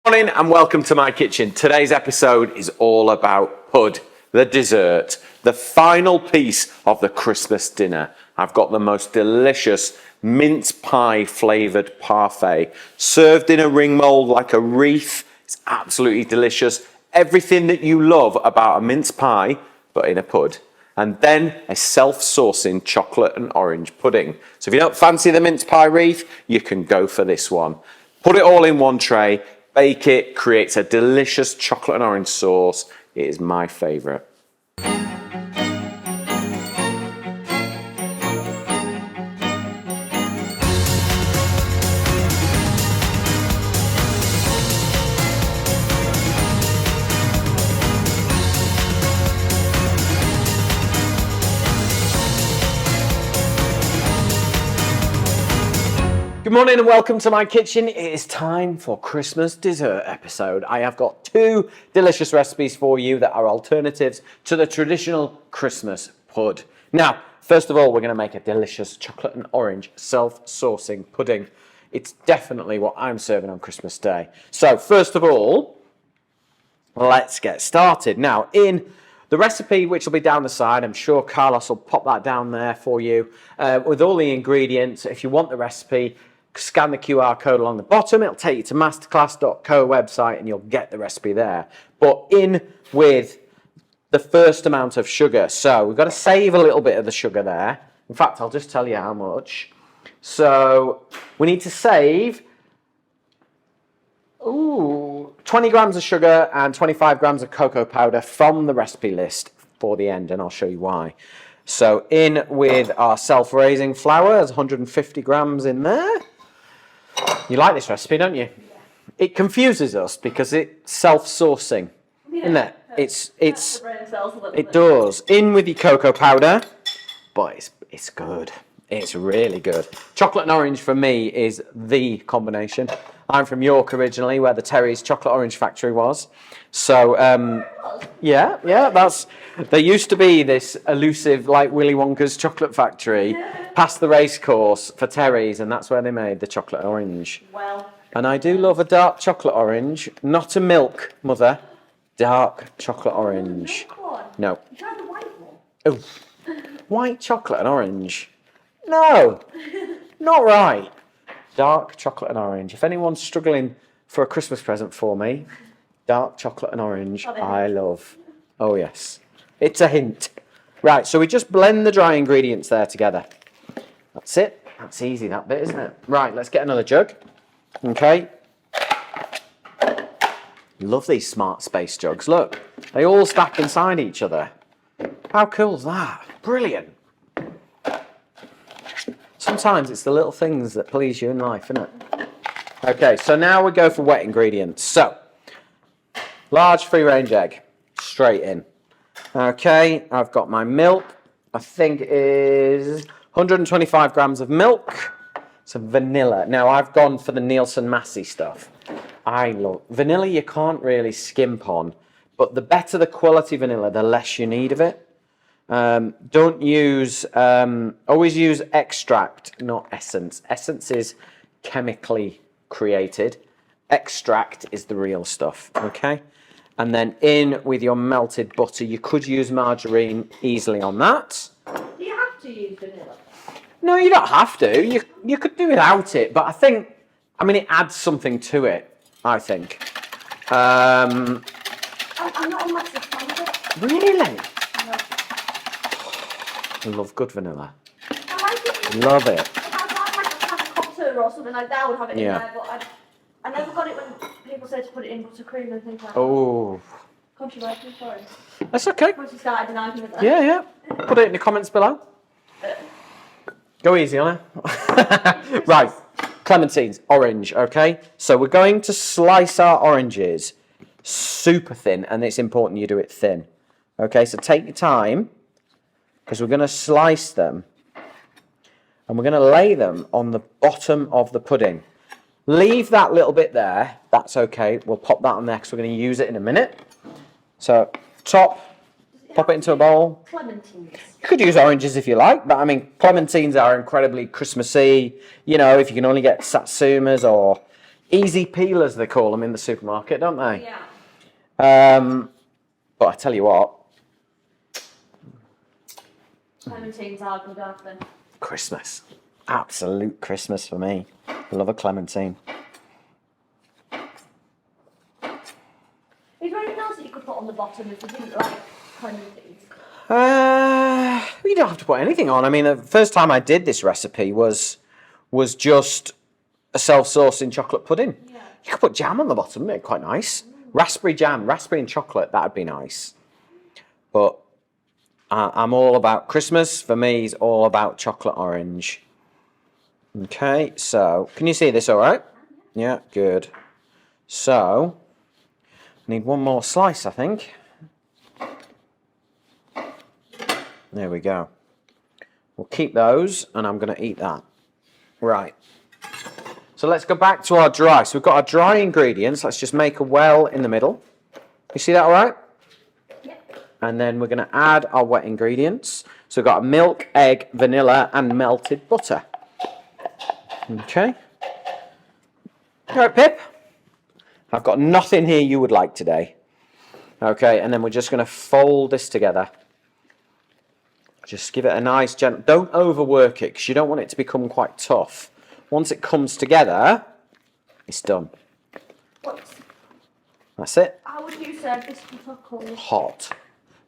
Morning and welcome to my kitchen. Today's episode is all about pud, the dessert, the final piece of the Christmas dinner. I've got the most delicious mince pie flavoured parfait, served in a ring mould like a wreath. It's absolutely delicious. Everything that you love about a mince pie, but in a pud. And then a self-saucing chocolate and orange pudding. So if you don't fancy the mince pie wreath, you can go for this one. Put it all in one tray, bake it, creates a delicious chocolate and orange sauce. It is my favourite. Good morning and welcome to my kitchen. It is time for Christmas dessert episode. I have got two delicious recipes for you that are alternatives to the traditional Christmas pud. Now, first of all, we're going to make a delicious chocolate and orange self-saucing pudding. It's definitely what I'm serving on Christmas Day. So, first of all, let's get started. Now, in the recipe, which will be down the side, I'm sure Carlos will pop that down there for you, with all the ingredients. If you want the recipe, scan the QR code along the bottom. It'll take you to masterclass.co website and you'll get the recipe there. But in with the first amount of sugar. So we've got to save a little bit of the sugar there. In fact, I'll just tell you how much. So we need to save 20 grams of sugar and 25 grams of cocoa powder from the recipe list for the end, and I'll show you why. So in with our self-raising flour, there's 150 grams in there. You like this recipe, don't you? Yeah. It confuses us because it's self-saucing, isn't it? It does. In with your cocoa powder, but it's good. It's really good. Chocolate and orange for me is the combination. I'm from York originally, where the Terry's chocolate orange factory was. So, there used to be this elusive, like Willy Wonka's chocolate factory, past the race course for Terry's, and that's where they made the chocolate orange. Well. And I do love a dark chocolate orange, not a milk, mother. Dark chocolate orange. No. You tried the white one? Oh, white chocolate and orange. No, not right. Dark chocolate and orange. If anyone's struggling for a Christmas present for me, dark chocolate and orange, I love. Oh, yes. It's a hint. Right, so we just blend the dry ingredients there together. That's it. That's easy, that bit, isn't it? Right, let's get another jug. Okay. Love these smart space jugs. Look, they all stack inside each other. How cool is that? Brilliant. Sometimes it's the little things that please you in life, isn't it? Okay, so now we go for wet ingredients. So, large free-range egg, straight in. Okay, I've got my milk. I think it is 125 grams of milk. Some vanilla. Now, I've gone for the Nielsen Massey stuff. I love vanilla. You can't really skimp on, but the better the quality vanilla, the less you need of it. Don't use, always use extract, not essence. Essence is chemically created. Extract is the real stuff, okay? And then in with your melted butter. You could use margarine easily on that. Do you have to use vanilla? No, you don't have to. You could do without it, but it adds something to it, I think. I'm not a massive fan of it. Really? No. I love good vanilla. I like it. Love it. If I had like a can of cocktail or something like that, I would have it in there, but I never got it when people say to put it in buttercream and things like that. Oh. Controversial, sorry. That's okay. Once you started an argument there. Yeah. Put it in the comments below. Go easy on her. Right. Clementines, orange, okay? So we're going to slice our oranges super thin, and it's important you do it thin. Okay, so take your time, because we're going to slice them, and we're going to lay them on the bottom of the pudding. Leave that little bit there. That's okay. We'll pop that on there because we're going to use it in a minute. So, top, pop it into a bowl. Clementines. You could use oranges if you like, but I mean, clementines are incredibly Christmassy. You know, if you can only get satsumas or, easy peelers, they call them in the supermarket, don't they? Yeah. But I tell you what, Clementines are good, aren't they? Christmas. Absolute Christmas for me. I love a clementine. Is there anything else that you could put on the bottom if you didn't like clementines? You don't have to put anything on. I mean, the first time I did this recipe was just a self-saucing chocolate pudding. Yeah. You could put jam on the bottom, make it quite nice. Raspberry jam, raspberry and chocolate, that'd be nice. But I'm all about Christmas. For me, is all about chocolate orange. Okay, so can you see this all right? Yeah, good. So, I need one more slice, I think. There we go. We'll keep those, and I'm going to eat that. Right. So let's go back to our dry. So we've got our dry ingredients. Let's just make a well in the middle. You see that all right? Yep. And then we're going to add our wet ingredients. So we've got milk, egg, vanilla, and melted butter. Okay. All right, Pip. I've got nothing here you would like today. Okay, and then we're just going to fold this together. Just give it a nice gentle... Don't overwork it because you don't want it to become quite tough. Once it comes together, it's done. That's it. How would you serve this cold? Hot.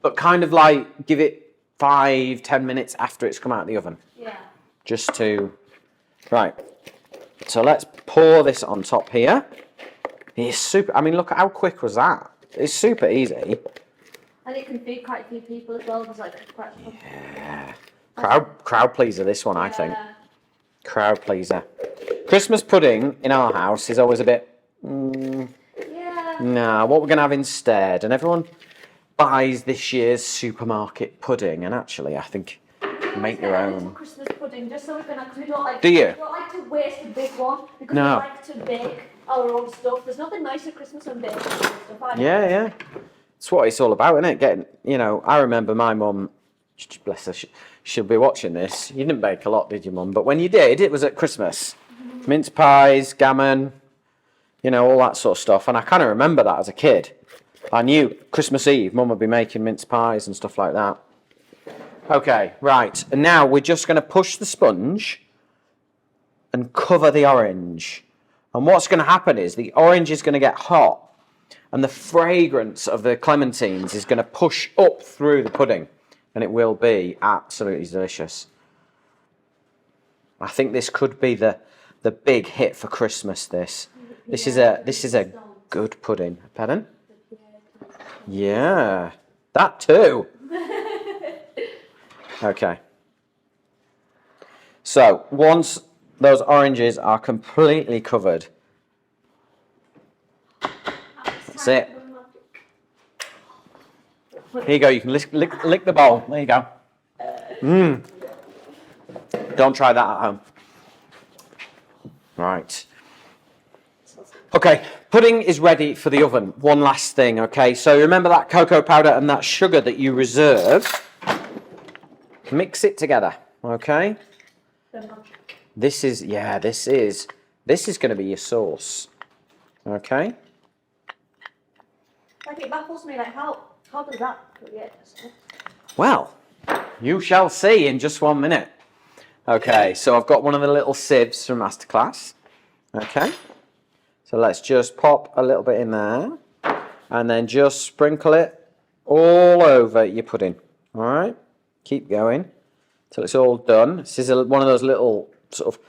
But kind of like give it 5-10 minutes after it's come out of the oven. Yeah. Just to... Right. So let's pour this on top here. It's super... I mean, look at how quick was that? It's super easy. And it can feed quite a few people as well. There's like quite a... Yeah. Crowd pleaser, this one, I think. Crowd pleaser. Christmas pudding in our house is always a bit... Yeah. Nah, what we're going to have instead. And everyone buys this year's supermarket pudding. And actually, I think, make your own. Christmas pudding, just so we can... Cause we don't like, Do you? We don't like to waste a big one. Because No. we like to bake our own stuff. There's nothing nicer at Christmas than baking our own stuff. Yeah. It's what it's all about, isn't it? Getting, I remember my mum, bless her, she'll be watching this. You didn't bake a lot, did you, Mum? But when you did, it was at Christmas. Mince pies, gammon, all that sort of stuff. And I kind of remember that as a kid. I knew Christmas Eve, Mum would be making mince pies and stuff like that. Okay, right. And now we're just going to push the sponge and cover the orange. And what's going to happen is the orange is going to get hot. And the fragrance of the clementines is going to push up through the pudding. And it will be absolutely delicious. I think this could be the big hit for Christmas, this. This is a good pudding. Pardon? Yeah. That too. Okay. So, once those oranges are completely covered, that's it. Here you go. You can lick the bowl. There you go. Don't try that at home. Right. Okay. Pudding is ready for the oven. One last thing. Okay. So remember that cocoa powder and that sugar that you reserved. Mix it together. Okay. This is going to be your sauce. Okay. Like it baffles me, like how does that create this? Well, you shall see in just 1 minute. Okay, so I've got one of the little sieves from Masterclass. Okay, so let's just pop a little bit in there and then just sprinkle it all over your pudding. All right, keep going till it's all done. This is one of those little sort of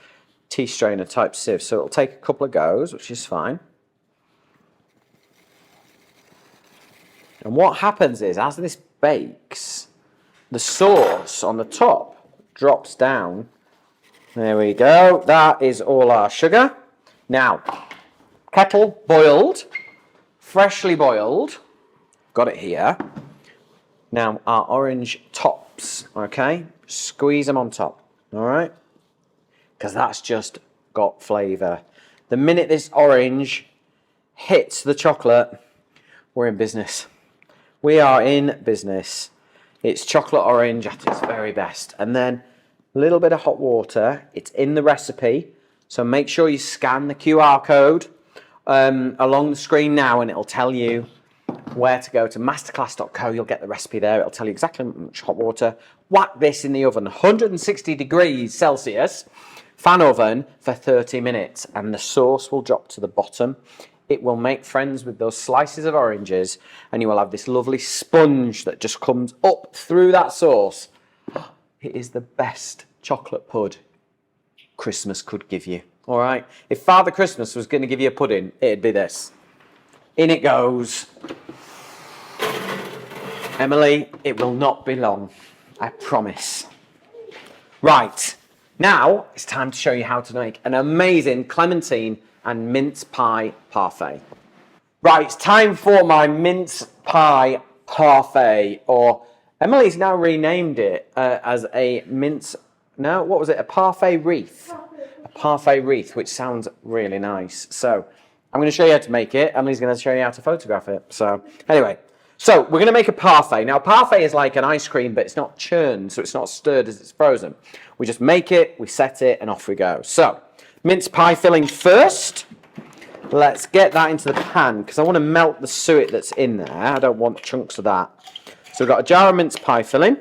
tea strainer type sieves, so it'll take a couple of goes, which is fine. And what happens is, as this bakes, the sauce on the top drops down. There we go. That is all our sugar. Now, kettle boiled, freshly boiled. Got it here. Now, our orange tops, okay? Squeeze them on top, all right? Because that's just got flavour. The minute this orange hits the chocolate, we're in business. We are in business. It's chocolate orange at its very best. And then a little bit of hot water. It's in the recipe. So make sure you scan the QR code along the screen now, and it'll tell you where to go to masterclass.co. You'll get the recipe there. It'll tell you exactly how much hot water. Whack this in the oven, 160 degrees Celsius, fan oven for 30 minutes, and the sauce will drop to the bottom. It will make friends with those slices of oranges, and you will have this lovely sponge that just comes up through that sauce. It is the best chocolate pud Christmas could give you. All right? If Father Christmas was going to give you a pudding, it'd be this. In it goes. Emily, it will not be long. I promise. Right. Now, it's time to show you how to make an amazing clementine and mince pie parfait. Right, it's time for my mince pie parfait, or Emily's now renamed it as a mince, no, what was it? A parfait wreath. A parfait wreath, which sounds really nice. So, I'm going to show you how to make it. Emily's going to show you how to photograph it. So, anyway, so we're going to make a parfait. Now, parfait is like an ice cream, but it's not churned, so it's not stirred as it's frozen. We just make it, we set it, and off we go. So, mince pie filling first. Let's get that into the pan, because I want to melt the suet that's in there. I don't want chunks of that. So we've got a jar of mince pie filling.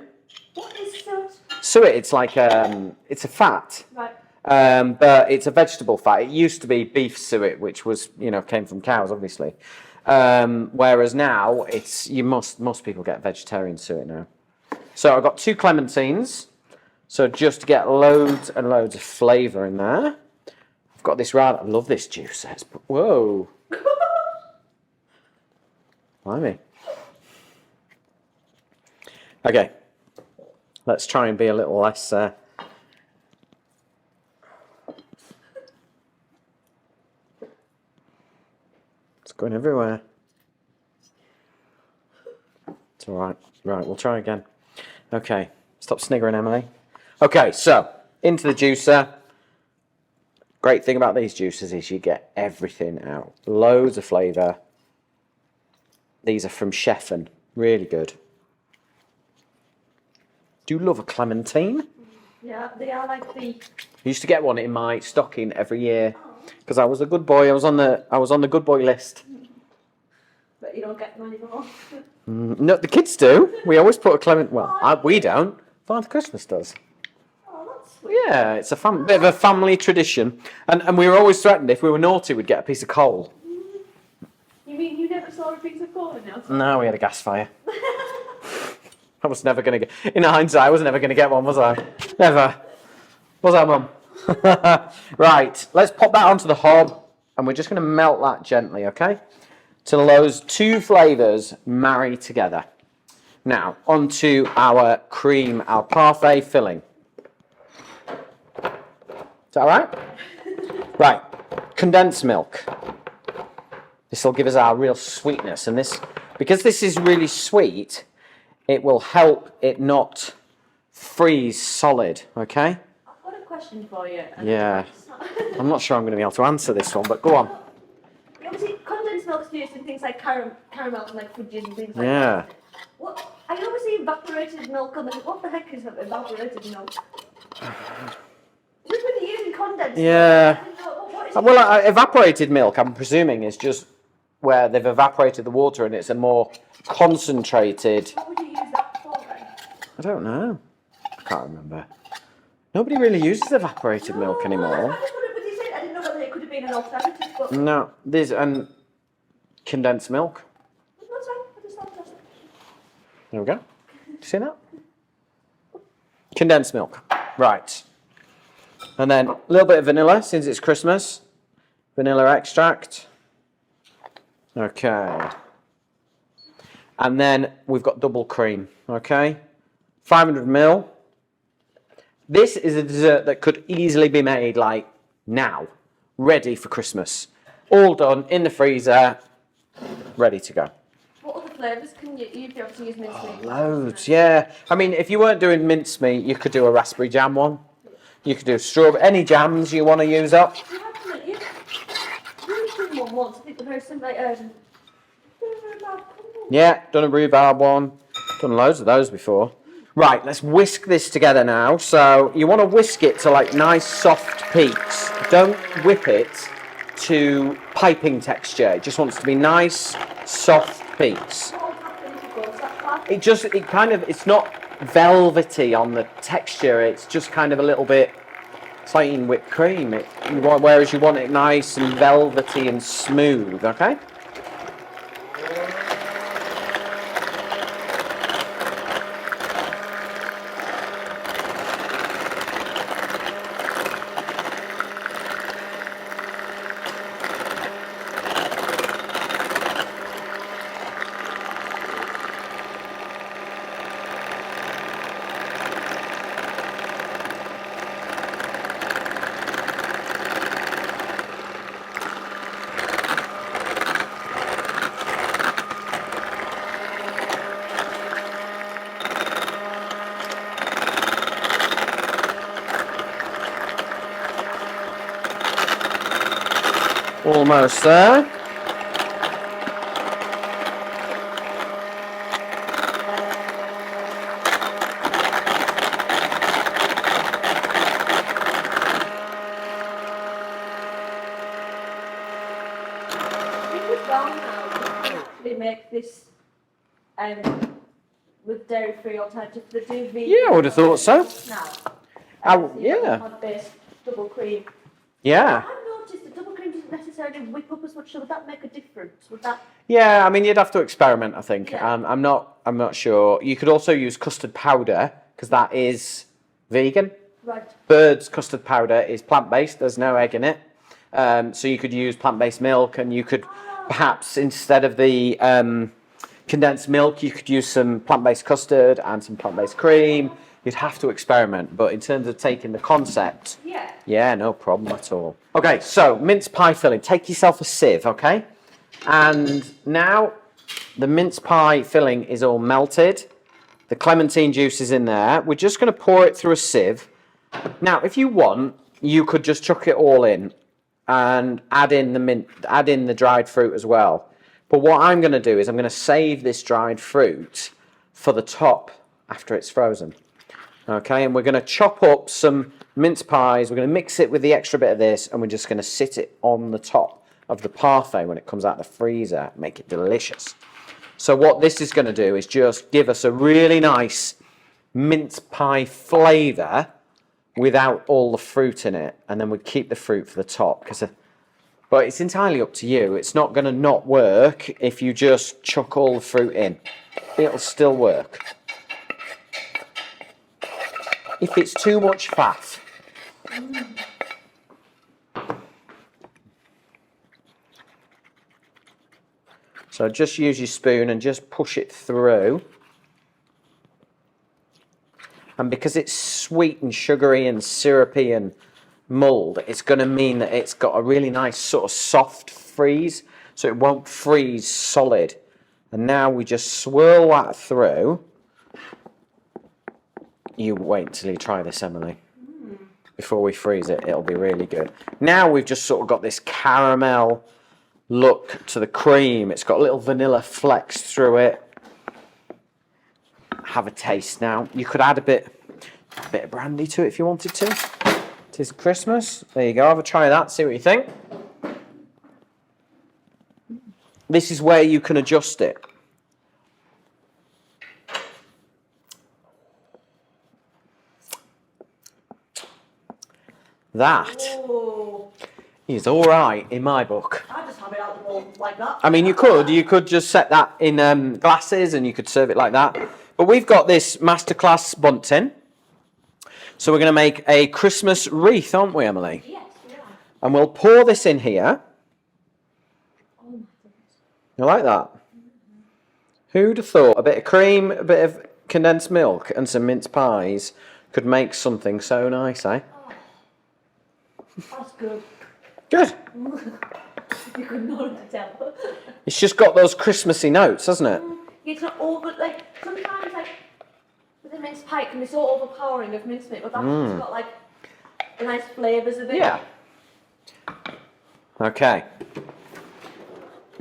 What is suet? Suet, it's like it's a fat. Right. But it's a vegetable fat. It used to be beef suet, which was, came from cows, obviously. Whereas now, most people get vegetarian suet now. So I've got 2 clementines. So just to get loads and loads of flavour in there. I've got this I love this juice. Whoa. Blimey. Okay. Let's try and be a little less... It's going everywhere. It's all right. Right, we'll try again. Okay. Stop sniggering, Emily. Okay, so into the juicer. Great thing about these juicers is you get everything out. Loads of flavour. These are from Chef'n. Really good. Do you love a clementine? Yeah, they are like the... I used to get one in my stocking every year because I was a good boy. I was on the good boy list. But you don't get them anymore. No, the kids do. We always put a clement. Well, we don't. Father Christmas does. Oh, that's sweet. Yeah, it's a bit of a family tradition. And we were always threatened if we were naughty, we'd get a piece of coal. You mean you never saw a piece of coal in your time? No, we had a gas fire. I was never going to get... In hindsight, I was never going to get one, was I? Never. Was I, Mum? Right, let's pop that onto the hob, and we're just going to melt that gently, okay? Till those 2 flavours marry together. Now, onto our cream, our parfait filling. Is that all right? Right, condensed milk. This will give us our real sweetness, and this, because this is really sweet, it will help it not freeze solid, okay? I've got a question for you. Yeah. I'm not sure I'm going to be able to answer this one, but go on. Obviously, condensed milk's used in things like caramel and like fudges and things like Yeah. that. What? I always see evaporated milk on the... What the heck is evaporated milk? Everybody using condensed Yeah. milk. What is it? Well, evaporated milk, I'm presuming, is just where they've evaporated the water and it's a more concentrated... What would you use that for then? I don't know. I can't remember. Nobody really uses evaporated milk anymore. I just wondered what you said. I didn't know whether it could have been an alternative, but... No, there's condensed milk. That's fine. I just thought that's... There we go. You see that? Condensed milk. Right. And then a little bit of vanilla, since it's Christmas. Vanilla extract. Okay. And then we've got double cream. Okay. 500 ml. This is a dessert that could easily be made like now. Ready for Christmas. All done in the freezer. Ready to go. What other flavours can you use? You obviously use mincemeat. Loads, yeah. I mean, if you weren't doing mincemeat, you could do a raspberry jam one. You could do strawberry, any jams you want to use up. You have to make... You did one once. I think the very simple, like, Yeah, done a rhubarb one. Done loads of those before. Right, let's whisk this together now. So you want to whisk it to like nice soft peaks. Don't whip it to piping texture. It just wants to be nice, soft peaks. It's not velvety on the texture. It's just kind of a little bit, it's like eating whipped cream. Whereas you want it nice and velvety and smooth, okay? Almost there. Actually make this with dairy-free alternative to the vegan. Yeah, I would have thought so. Yeah. Plant-based double cream. Yeah. I've noticed that double cream doesn't necessarily whip up as much. So would that make a difference? Would that? Yeah, I mean, you'd have to experiment, I think. Yeah. I'm not sure. You could also use custard powder because that is vegan. Right. Bird's custard powder is plant-based. There's no egg in it. So you could use plant-based milk, and you could perhaps, instead of the condensed milk, you could use some plant-based custard and some plant-based cream. You'd have to experiment, but in terms of taking the concept, yeah, no problem at all. Okay, so mince pie filling. Take yourself a sieve, okay? And now the mince pie filling is all melted. The clementine juice is in there. We're just going to pour it through a sieve. Now, if you want, you could just chuck it all in and add in the dried fruit as well. But what I'm going to do is I'm going to save this dried fruit for the top after it's frozen. Okay, and we're going to chop up some mince pies. We're going to mix it with the extra bit of this, and we're just going to sit it on the top of the parfait when it comes out of the freezer. Make it delicious. So what this is going to do is just give us a really nice mince pie flavour without all the fruit in it, and then we keep the fruit for the top. But it's entirely up to you. It's not going to not work if you just chuck all the fruit in. It'll still work. If it's too much faff. So just use your spoon and just push it through. And because it's sweet and sugary and syrupy and mulled, it's going to mean that it's got a really nice sort of soft freeze, so it won't freeze solid. And now we just swirl that through. You wait till you try this, Emily. Before we freeze it, it'll be really good. Now we've just sort of got this caramel look to the cream. It's got a little vanilla flecks through it. Have a taste now. You could add a bit of brandy to it if you wanted to. It is Christmas. There you go. Have a try of that. See what you think. This is where you can adjust it. That is all right in my book. I just have it out the bowl like that. I mean, you could just set that in glasses and you could serve it like that. But we've got this masterclass bunting. So we're going to make a Christmas wreath, aren't we, Emily? Yes, we are. And we'll pour this in here. Oh my goodness. You like that? Who'd have thought a bit of cream, a bit of condensed milk and some mince pies could make something so nice, eh? That's good. Good. You could not tell. It's just got those Christmassy notes, hasn't it? It's not over, like, sometimes, like, with a mince pie, it can be so overpowering of mincemeat, but that's just got, like, nice flavours of it. Yeah. Okay.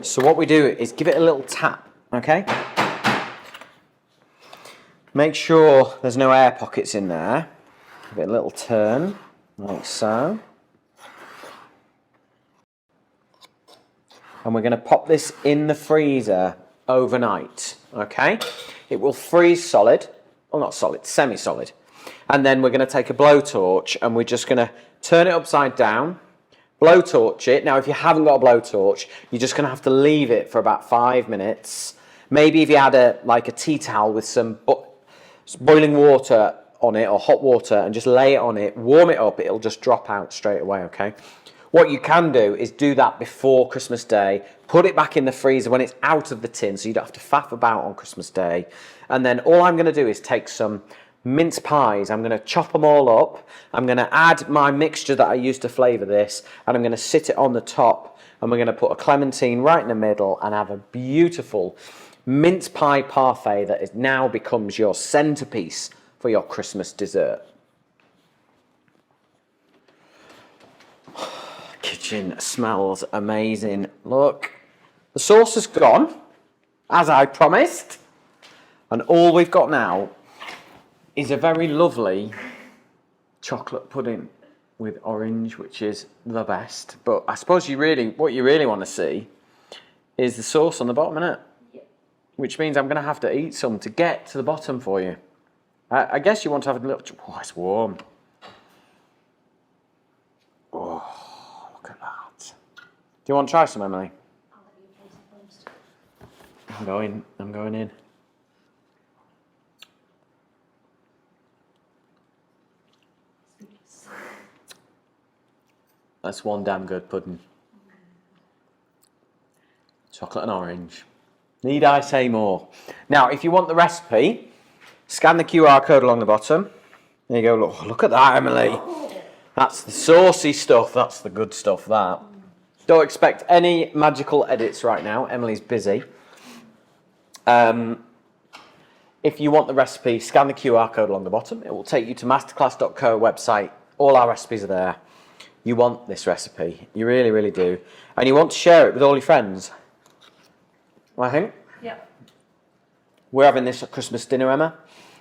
So what we do is give it a little tap, okay? Make sure there's no air pockets in there. Give it a little turn, like so. And we're going to pop this in the freezer overnight, okay? It will freeze solid, well not solid, semi-solid. And then we're going to take a blowtorch and we're just going to turn it upside down, blowtorch it. Now if you haven't got a blowtorch, you're just going to have to leave it for about 5 minutes. Maybe if you had a tea towel with some boiling water on it or hot water and just lay it on it, warm it up, it'll just drop out straight away, okay? What you can do is do that before Christmas Day, put it back in the freezer when it's out of the tin so you don't have to faff about on Christmas Day. And then all I'm going to do is take some mince pies, I'm going to chop them all up, I'm going to add my mixture that I used to flavour this, and I'm going to sit it on the top, and we're going to put a clementine right in the middle and have a beautiful mince pie parfait that is now becomes your centrepiece for your Christmas dessert. Kitchen smells amazing. Look, the sauce is gone, as I promised. And all we've got now is a very lovely chocolate pudding with orange, which is the best. But I suppose what you really want to see is the sauce on the bottom, innit? Yep. Which means I'm going to have to eat some to get to the bottom for you. I guess you want to have a little... Oh, it's warm. Oh, look at that. Do you want to try some, Emily? I'll let you taste it first. I'm going in. That's one damn good pudding. Chocolate and orange. Need I say more? Now, if you want the recipe, scan the QR code along the bottom. There you go. Look at that, Emily. That's the saucy stuff. That's the good stuff, that. Don't expect any magical edits right now. Emily's busy. If you want the recipe, scan the QR code along the bottom. It will take you to masterclass.co website. All our recipes are there. You want this recipe. You really, really do. And you want to share it with all your friends. I think. Yep. We're having this at Christmas dinner, Emma.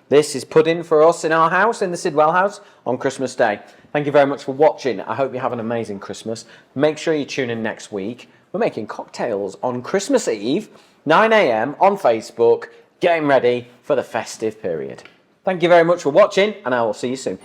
This is pudding for us in our house, in the Sidwell house, on Christmas Day. Thank you very much for watching. I hope you have an amazing Christmas. Make sure you tune in next week. We're making cocktails on Christmas Eve, 9 a.m. on Facebook, getting ready for the festive period. Thank you very much for watching, and I will see you soon.